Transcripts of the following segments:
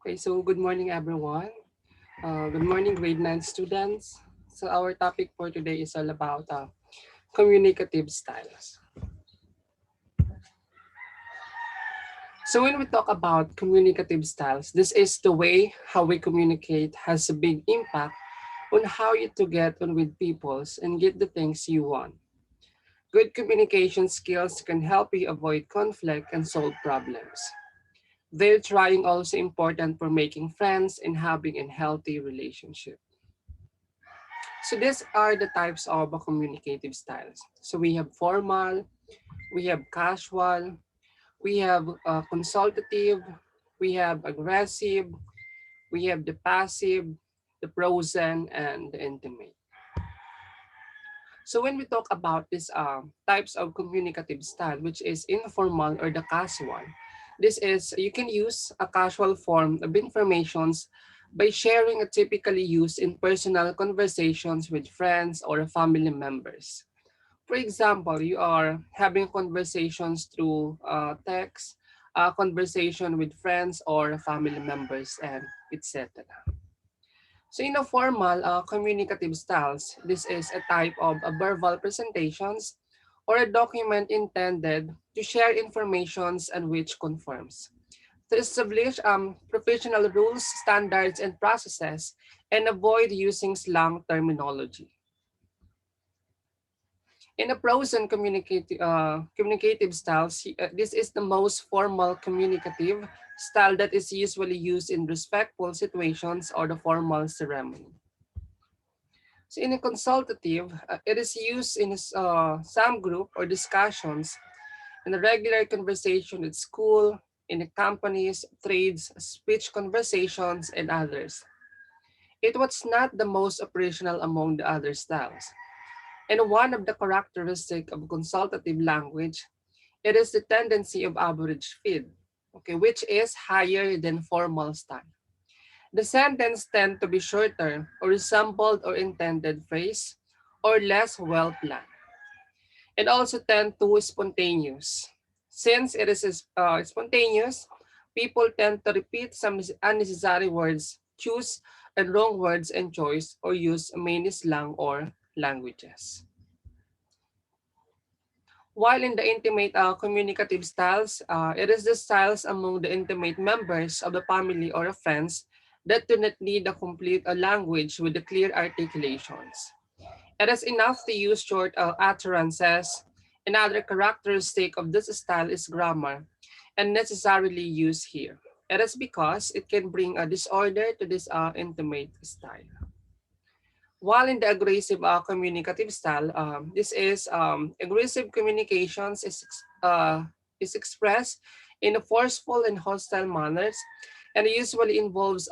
Okay, so good morning, everyone. Good morning, grade 9 students. So our topic for today is all about communicative styles. So when we talk about communicative styles, this is the way how we communicate has a big impact on how you to get on with peoples and get the things you want. Good communication skills can help you avoid conflict and solve problems. They're trying also important for making friends and having a healthy relationship. So these are the types of communicative styles. So we have formal, we have casual, we have consultative, we have aggressive, we have the passive, the frozen, and the intimate. So when we talk about these types of communicative style, which is informal or the casual, this is you can use a casual form of informations by sharing a typically used in personal conversations with friends or family members. For example, you are having conversations through text, conversation with friends or family members, and etc. So in a formal communicative styles, this is a type of a verbal presentations or a document intended to share informations and which confirms to establish professional rules, standards, and processes and avoid using slang terminology. In the prose and communicative styles, this is the most formal communicative style that is usually used in respectful situations or the formal ceremony. So in a consultative, it is used in some group or discussions in a regular conversation at school, in the companies, trades, speech conversations, and others. It was not the most operational among the other styles. And one of the characteristics of consultative language, it is the tendency of average feed, okay, which is higher than formal style. The sentence tend to be shorter or resembled or intended phrase or less well planned. It also tend to spontaneous. Since it is spontaneous, people tend to repeat some unnecessary words, choose and wrong words and choice, or use many slang or languages. While in the intimate communicative styles, it is the styles among the intimate members of the family or of friends that do not need a complete language with the clear articulations. It is enough to use short utterances. Another characteristic of this style is grammar, and necessarily used here. It is because it can bring a disorder to this intimate style. While in the aggressive communicative style, this is aggressive communications is expressed in a forceful and hostile manners, and it usually involves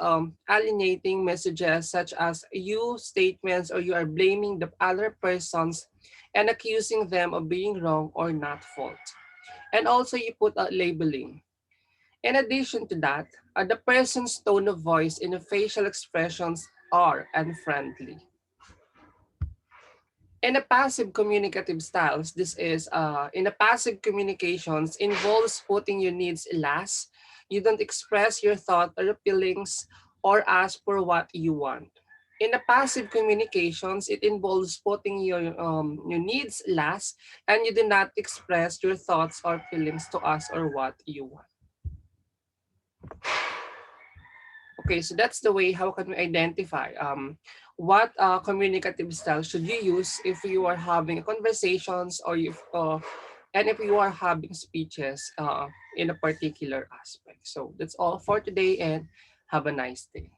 alienating messages such as you statements or you are blaming the other persons and accusing them of being wrong or not fault. And also you put a labeling. In addition to that, the person's tone of voice and the facial expressions are unfriendly. In a passive communicative styles, this is in a passive communications involves putting your needs last. You don't express your thought or feelings or ask for what you want. In a passive communications, it involves putting your needs last and you do not express your thoughts or feelings to ask or what you want. Okay, so that's the way how can we identify what communicative style should you use if you are having conversations or if and if you are having speeches in a particular aspect. So that's all for today and have a nice day.